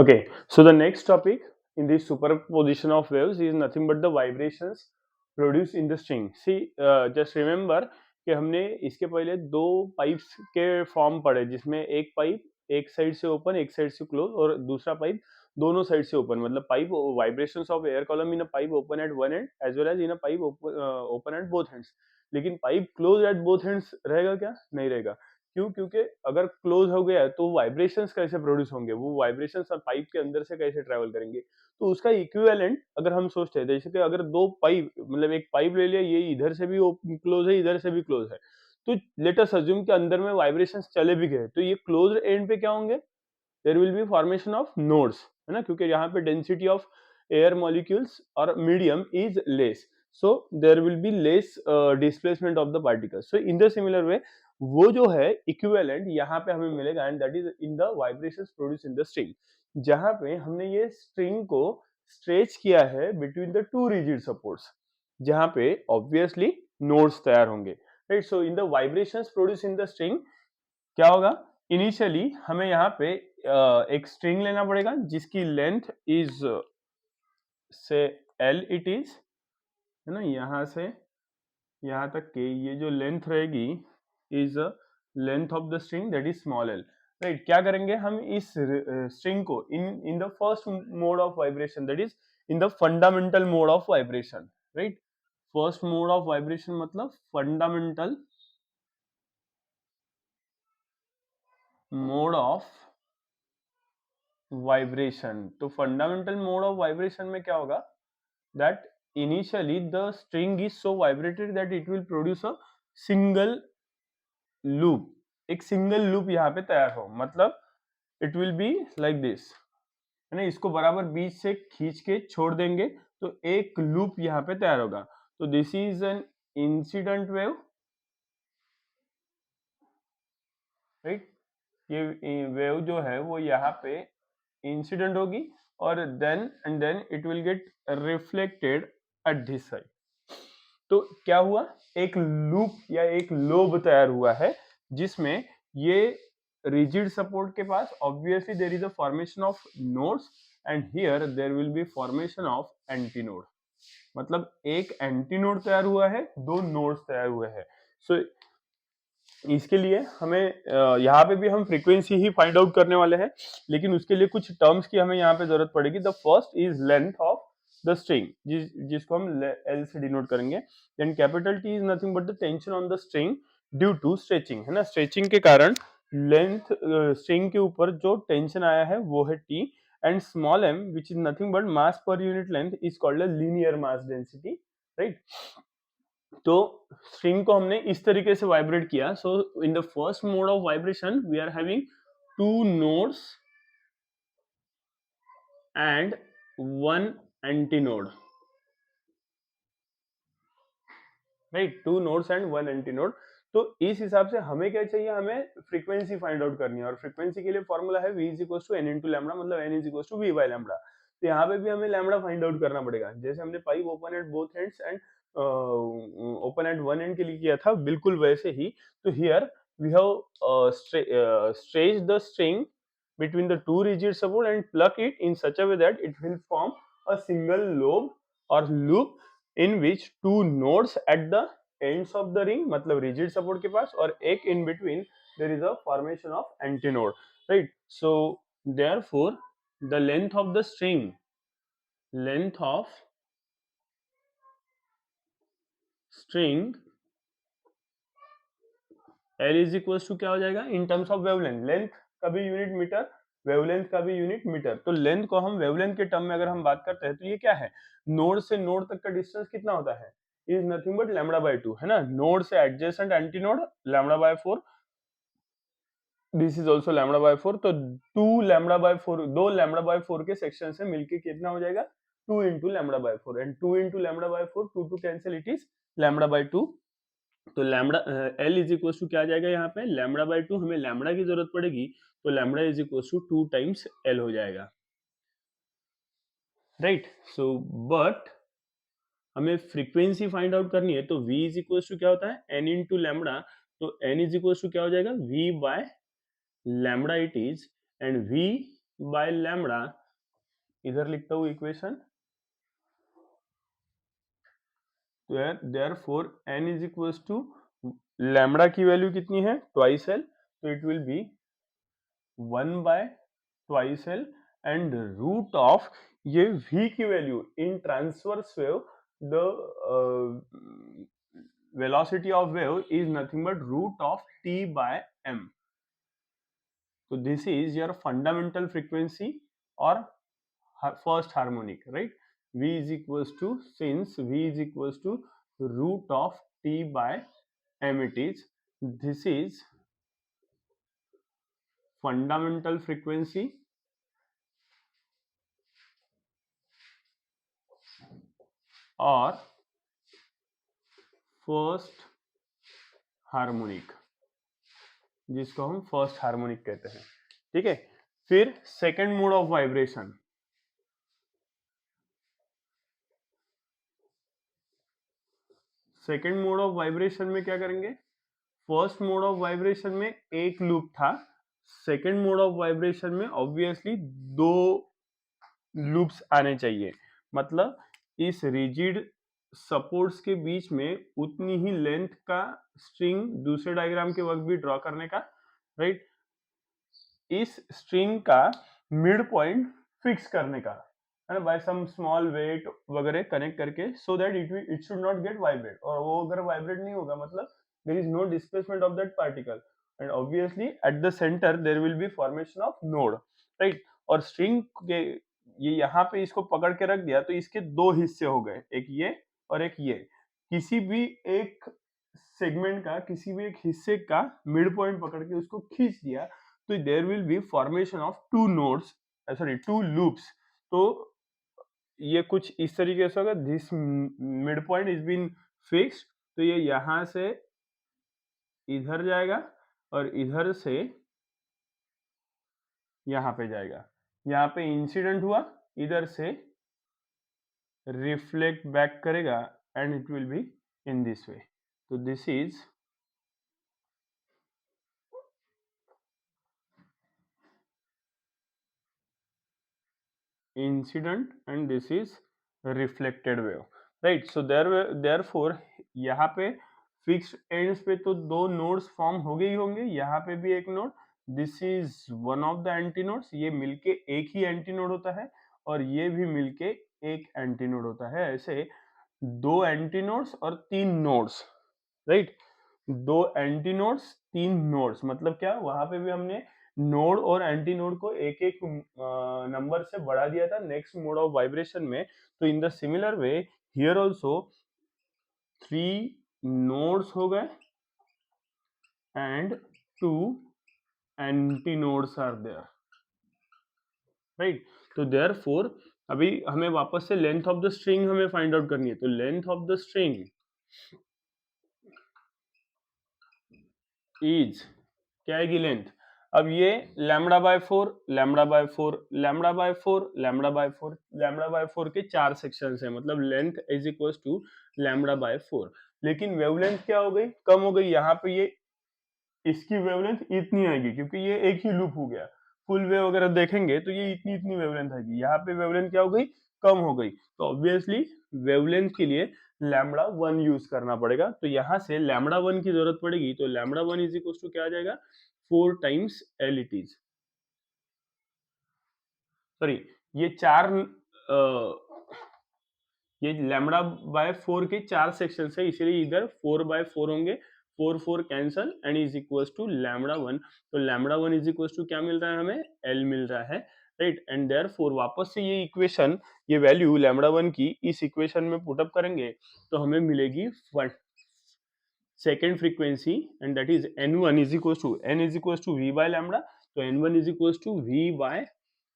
Okay, so the next topic in the superposition of waves is nothing but the vibrations produced in the string. See, just remember कि हमने इसके पहले दो pipes के form पढ़े, जिसमें एक पाइप एक साइड से ओपन एक साइड से क्लोज और दूसरा पाइप दोनों साइड से ओपन, मतलब pipe vibrations of air column in a pipe open at one end as well as in a pipe open at both hands. लेकिन pipe close at both hands रहेगा क्या? नहीं रहेगा. क्यों? क्योंकि अगर क्लोज हो गया तो वाइब्रेशंस कैसे प्रोड्यूस होंगे, वो वाइब्रेशंस पाइप के अंदर से कैसे ट्रेवल करेंगे. तो उसका इक्विवेलेंट अगर हम सोचते हैं, जैसे कि अगर दो पाइप, मतलब एक पाइप ले लिया, ये इधर से भी क्लोज है इधर से भी क्लोज है, तो लेट अस अज्यूम कि अंदर में वाइब्रेशंस चले भी गए, तो ये क्लोज एंड पे क्या होंगे? There will be formation of nodes, है ना, क्योंकि यहाँ पे डेंसिटी ऑफ एयर मॉलिक्यूल्स और medium is less, so there will be less displacement of the particles. So in the similar way वो जो है इक्विवेलेंट यहाँ पे हमें मिलेगा, and that is in the vibrations produce in the string, जहां पे हमने ये स्ट्रिंग को स्ट्रेच किया है between the two rigid supports, जहां पे ऑब्वियसली नोड्स तैयार होंगे, right. So in the vibrations produce in the string क्या होगा? इनिशियली हमें यहाँ पे एक स्ट्रिंग लेना पड़ेगा जिसकी लेंथ इज से एल इट इज, है ना, यहाँ से यहाँ तक के ये जो लेंथ रहेगी is length of the string, that is small L, right. क्या करेंगे हम इस स्ट्रिंग को in in the first mode of vibration, that is in the fundamental mode of vibration, right. First mode of vibration मतलब fundamental mode of vibration. तो fundamental mode of vibration में क्या होगा? That initially the string is so vibrated that it will produce a single loop. एक single loop यहाँ पे तैयार हो, मतलब it will be like this, है ना. इसको बराबर बीच से खींच के छोड़ देंगे तो एक लूप यहाँ पे तैयार होगा. तो this is an incident wave, right. ये वेव जो है वो यहाँ पे इंसिडेंट होगी और then it will get reflected at this side. तो क्या हुआ? एक लूप या एक लोब तैयार हुआ है जिसमें ये रिजिड सपोर्ट के पास obviously there is a formation of nodes and here there will be formation of antinode. मतलब एक एंटीनोड तैयार हुआ है, दो नोड्स तैयार हुए हैं. सो इसके लिए हमें यहाँ पे भी हम फ्रीक्वेंसी ही फाइंड आउट करने वाले हैं, लेकिन उसके लिए कुछ टर्म्स की हमें यहाँ पे जरूरत पड़ेगी. The first is length of the string, जिसको हम एल से डिनोट करेंगे. Then capital T is nothing but the tension on the string due to stretching, है ना. स्ट्रेचिंग के कारण लेंथ स्ट्रिंग के ऊपर जो टेंशन आया है वो है T. And small M which is nothing but mass per unit length is called linear mass density, right. तो स्ट्रिंग को हमने इस तरीके से वाइब्रेट किया. So in the first mode of vibration we are having two nodes and one antinode, right. Two nodes and one antinode. तो इस हिसाब से हमें क्या चाहिए? हमें फ्रीक्वेंसी फाइंड आउट करनी है, और फ्रीक्वेंसी के लिए फॉर्मूला है v is equal to n into lambda, मतलब n is equal to v by lambda. तो यहाँ पे भी हमें लैम्बडा फाइंड आउट करना पड़ेगा, जैसे हमने pipe open at both ends and open at one end के लिए किया था, बिल्कुल वैसे ही. तो here we have stretched the string between the two rigid support and pluck it in such a way that it will form a single lobe or loop in which two nodes at the ends of the ring, मतलब rigid support के पास, और एक in between there is a formation of antinode, right. So therefore the length of the string, length of string L is equals to क्या हो जाएगा? In terms of wavelength, length का भी unit metre, wavelength का भी unit metre. तो length को हम वेवलेंथ के टर्म में अगर हम बात करते हैं तो ये क्या है? नोड से नोड तक का डिस्टेंस कितना होता है? Is nothing but lambda by 2, है ना. नोड से adjacent antinode lambda by 4, this is also lambda by 4. तो 2 लैम्बडा बाय 4, दो लैम्बडा बाय 4 के सेक्शन से मिलके कितना हो जाएगा? 2 into lambda by 4, and 2 into lambda by 4, 2 two cancel, it is lambda by 2. तो lambda L is equal to क्या आ जाएगा? यहाँ पे लैम्बडा बाय 2, हमें लैम्बडा की जरूरत पड़ेगी, तो lambda is equal to 2 times L हो जाएगा, राइट. सो बट हमें फ्रीक्वेंसी फाइंड आउट करनी है, तो v इज इक्वल टू क्या होता है? n into lambda. तो n इज इक्वल टू क्या हो जाएगा? v by lambda it is, and v by lambda, इधर लिखता हूँ equation, therefore n is equals to lambda की वैल्यू कितनी है, ट्वाइस एल, तो it will be 1 by twice L and root of ये v की value in transverse wave, the velocity of wave is nothing but root of t by m. So this is your fundamental frequency or first harmonic, right? V is equals to, since V is equals to root of t by m, it is, this is fundamental frequency और first harmonic, जिसको हम first harmonic कहते हैं, ठीक है। फिर second mode of vibration, second mode of vibration में क्या करेंगे, फर्स्ट मोड ऑफ वाइब्रेशन में एक लूप था, सेकेंड मोड ऑफ वाइब्रेशन में ऑब्वियसली दो लूप्स आने चाहिए, मतलब इस रिजिड सपोर्ट्स के बीच में उतनी ही लेंथ का स्ट्रिंग दूसरे डायग्राम के वक्त भी ड्रॉ करने का, राइट, इस स्ट्रिंग का मिड पॉइंट फिक्स करने का, है ना, बाय सम स्मॉल वेट वगैरह कनेक्ट करके, so that it should not get vibrate, और वो अगर वाइब्रेट नहीं होगा मतलब there is no displacement of that particle, and obviously at the centre there will be formation of node, right. और string के ये यहाँ पे इसको पकड़ के रख दिया तो इसके दो हिस्से हो गए, एक ये और एक ये, किसी भी एक सेगमेंट का, किसी भी एक हिस्से का मिड पॉइंट पकड़ के उसको खींच दिया तो there will be formation of two nodes, sorry two loops. तो ये कुछ इस तरीके से होगा, this mid point is been fixed, तो ये यहां से इधर जाएगा और इधर से यहां पे जाएगा, यहाँ पे इंसिडेंट हुआ, इधर से रिफ्लेक्ट बैक करेगा and it will be in this way. तो this is incident and this is reflected wave, right. So therefore यहाँ पे फिक्स्ड एंड्स पे तो दो नोड्स फॉर्म हो गए ही होंगे, यहाँ पे भी एक node, this is one of the anti nodes, ये मिलके एक ही एंटी नोड होता है और ये भी मिलके एक एंटी नोड होता है, ऐसे दो एंटी नोड्स और तीन नोड्स, राइट। दो एंटी नोड्स तीन नोड्स मतलब क्या, वहां पे भी हमने नोड और एंटी नोड को एक एक नंबर से बढ़ा दिया था नेक्स्ट मोड ऑफ वाइब्रेशन में, तो in the similar way here also three nodes हो गए and two antinodes are there, right. तो देयरफॉर अभी हमें वापस से लेंथ ऑफ द स्ट्रिंग हमें फाइंड आउट करनी है, तो length of the string is, क्या आएगी लेंथ, अब ये lambda by 4, lambda by 4, lambda by 4, lambda by 4, lambda by 4 के चार सेक्शंस है, मतलब length is equals to lambda by 4, लेकिन वेवलेंथ क्या हो गई, कम हो गई, यहाँ पे ये इसकी वेवलेंथ इतनी आएगी क्योंकि ये एक ही लूप हो गया, फुल वेव वगैरह देखेंगे तो ये इतनी इतनी वेवलेंथ आएगी, यहाँ पे वेवलेंथ क्या हो गई, कम हो गई, तो ऑब्वियसली वेवलेंथ के लिए लैम्बडा 1 यूज करना पड़ेगा, तो यहाँ से लैम्बडा 1 की जरूरत पड़ेगी, तो लैम्बडा 1 इज इक्वल टू क्या आ जाएगा, 4 times L it is, sorry ये चार ये लैम्बडा बाय 4 के चार सेक्शन है, इसलिए इधर 4 बाय 4 होंगे, 4 4 cancel and is equals to lambda 1, तो लैम्बडा 1 इज इक्वल्स टू क्या मिल रहा है हमें, एल मिल रहा है, राइट। एंड देयरफॉर वापस से ये इक्वेशन, ये वैल्यू लैम्बडा 1 की इस इक्वेशन में पुट अप करेंगे तो हमें मिलेगी second frequency, and that is n1 is equals to n is equals to v by lambda, तो n1 is equals to v by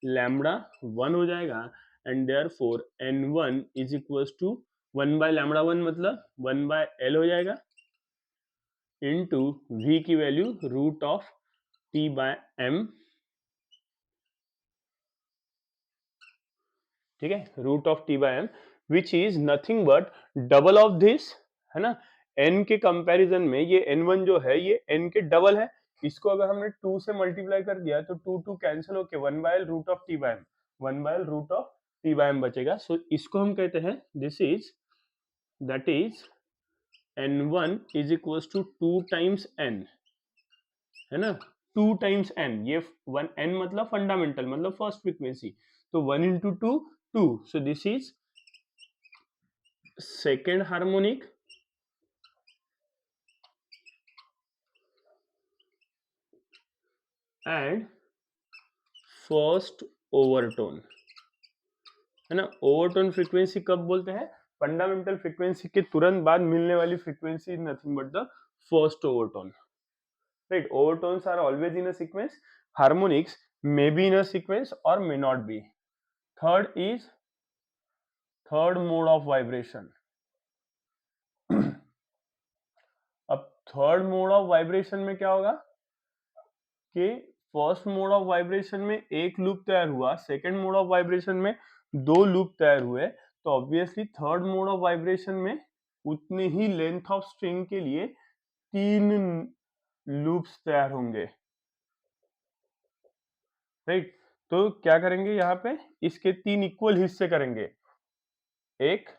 lambda 1 हो जाएगा, and therefore n1 is equals to 1 by lambda 1 मतलब 1 by l हो जाएगा into v की value root of t by m, ठीक है, root of t by m which is nothing but double of this, है ना, n के comparison में ये n1 जो है ये n के डबल है, इसको अगर हमने 2 से मल्टीप्लाई कर दिया तो 2 कैंसिल होके 1/L root of T by M, 1/L root of T by M बचेगा. सो इसको हम कहते हैं this is that is n1 is equals to 2 times n, है ना, 2 टाइम्स n. ये वन n मतलब फंडामेंटल मतलब फर्स्ट फ्रीक्वेंसी, तो 1 into 2 2. So this is second harmonic and first overtone, है ना. ओवरटोन फ्रीक्वेंसी कब बोलते हैं? फंडामेंटल फ्रीक्वेंसी के तुरंत बाद मिलने वाली frequency is nothing but the first overtone. Right, overtones are always in a sequence. Harmonics may be in a sequence or may not be. Third is third mode of vibration. अब third mode of vibration में क्या होगा कि first mode of vibration में एक loop तैयार हुआ, second mode of vibration में 2 लूप तैयार हुए, तो obviously third mode of vibration में उतने ही लेंथ ऑफ स्ट्रिंग के लिए 3 लूप्स तैयार होंगे. राइट, तो क्या करेंगे यहाँ पे, इसके 3 इक्वल हिस्से करेंगे, 1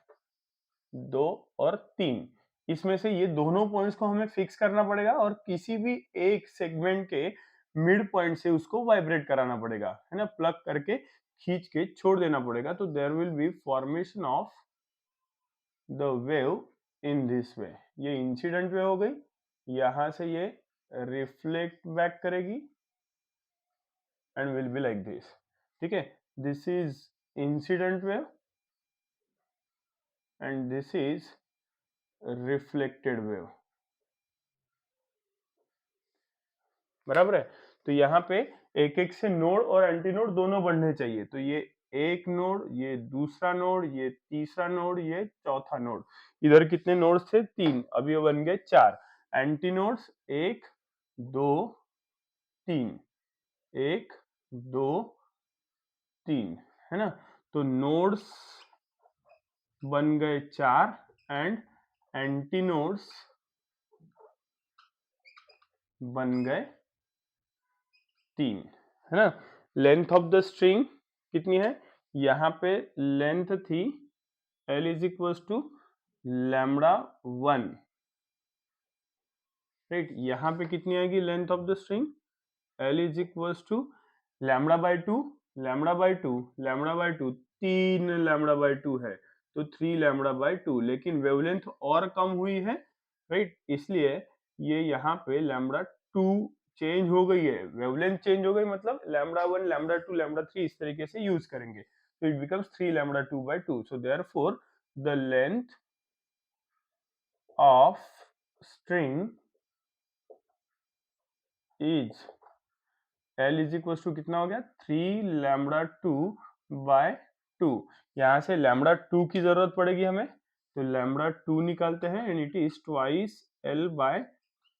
2 और 3. इसमें से ये दोनों पॉइंट्स को हमें फिक्स करना पड़ेगा और किसी भी एक सेगमेंट के मिड पॉइंट से उसको वाइब्रेट कराना पड़ेगा, है ना, प्लग करके खींच के छोड़ देना पड़ेगा. तो there will be formation of the wave in this way. ये इंसिडेंट वेव हो गई, यहां से ये रिफ्लेक्ट बैक करेगी and will be like this. ठीक है, this is incident wave and this is reflected wave. बराबर है. तो यहाँ पे एक एक से नोड और एंटी नोड दोनों बढ़ने चाहिए. तो ये एक नोड, ये दूसरा नोड, ये तीसरा नोड, ये चौथा नोड. इधर कितने नोड्स थे? 3. अब ये बन गए 4 एंटी नोड्स. 1 2 3, 1 2 3, है ना. तो नोड्स बन गए 4 एंड एंटी नोड्स बन गए 3, है ना. लेंथ ऑफ द स्ट्रिंग कितनी है? यहाँ पे लेंथ थी L is equal to lambda 1. Right, यहाँ पे कितनी आएगी length of the string? L is equal to lambda by 2, lambda by 2, lambda by 2, 3 lambda by 2 है तो 3 लैम्बडा बाई 2. लेकिन वेवलेंथ और कम हुई है, राइट, इसलिए ये यहाँ पे लैम्बडा 2 चेंज हो गई है. वेवलेंथ चेंज हो गई मतलब लैम्बडा 1 लैम्बडा 2 लैम्बडा 3 इस तरीके से यूज करेंगे. तो it becomes 3 lambda 2 by 2. So therefore the length of string is L is equal to कितना हो गया? 3 लैम्बडा 2 बाय 2. यहाँ से लैम्बडा 2 की जरूरत पड़ेगी हमें, तो लैम्बडा 2 निकालते हैं and it is twice L by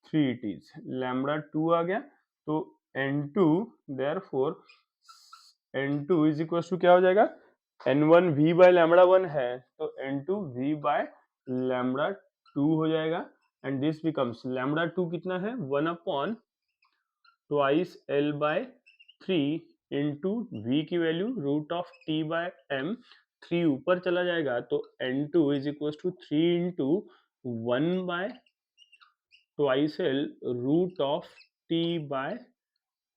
3. It is lambda 2 आ गया. तो N2 therefore N2 is equal to क्या हो जाएगा? N1 V बाय लैम्बडा 1 है तो N2 V बाय लैम्बडा 2 हो जाएगा. एंड दिस बिकम्स लैम्बडा 2 कितना है? 1 upon twice L by 3 into V की value root of T by M. 3 ऊपर चला जाएगा तो N2 is equal to 3 into 1 by twice L root of T by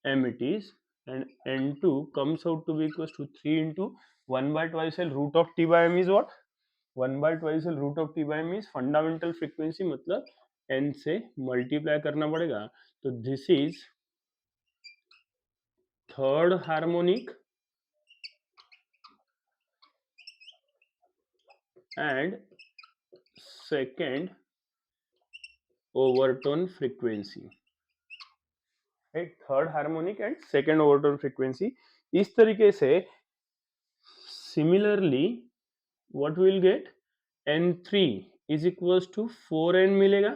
M it is, and N2 comes out to be equals to 3 into 1 by twice L root of T by M is what? 1 by twice L root of T by M is fundamental frequency, मतलब N से multiply करना पड़ेगा. तो this is third harmonic and second overtone frequency. Right, third harmonic and second overtone frequency. इस तरीके से similarly what we will get? N3 is equals to 4N मिलेगा,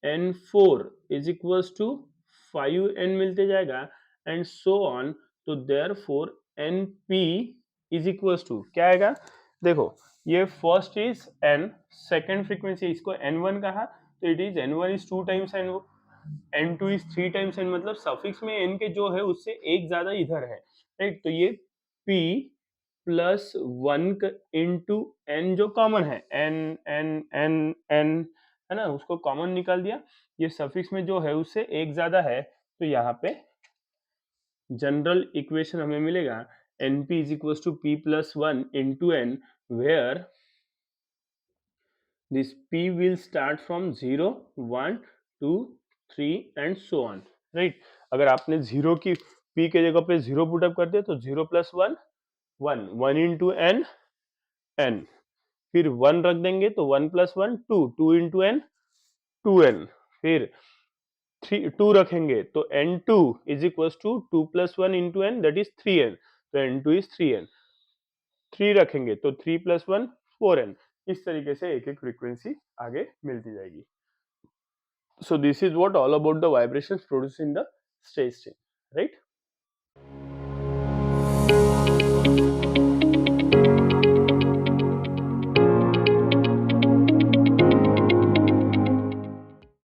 N4 is equals to 5N मिलते जाएगा and so on. तो therefore NP is equals to क्या आएगा? देखो, ये first is N, second frequency इसको N1 कहा तो it is N1 is 2 times N1, n2 is 3 times n, मतलब सफिक्स में n के जो है उससे एक ज्यादा इधर है, राइट। तो ये p प्लस 1 इंटू n जो कॉमन है, n n n n है ना, उसको कॉमन निकाल दिया। ये सफिक्स में जो है उससे एक ज्यादा है, तो यहाँ पे जनरल इक्वेशन हमें मिलेगा np is equal to p plus 1 into n, where this p will start from 0 1 2 3 and so on, right। अगर आपने 0 की p के जगह पे 0 पुट अप कर दिया तो 0 प्लस 1 1 1 इंटू n n, फिर 1 रख देंगे तो 1 प्लस 1 2 2 इंटू n 2n, फिर 2 रखेंगे तो n2 is equal to 2 plus 1 into n that is 3n, तो n2 इज 3n, 3 रखेंगे तो 3 प्लस 1 4n। इस तरीके से एक एक फ्रीक्वेंसी आगे मिलती जाएगी। So this is what all about the vibrations produced in the stage change, right?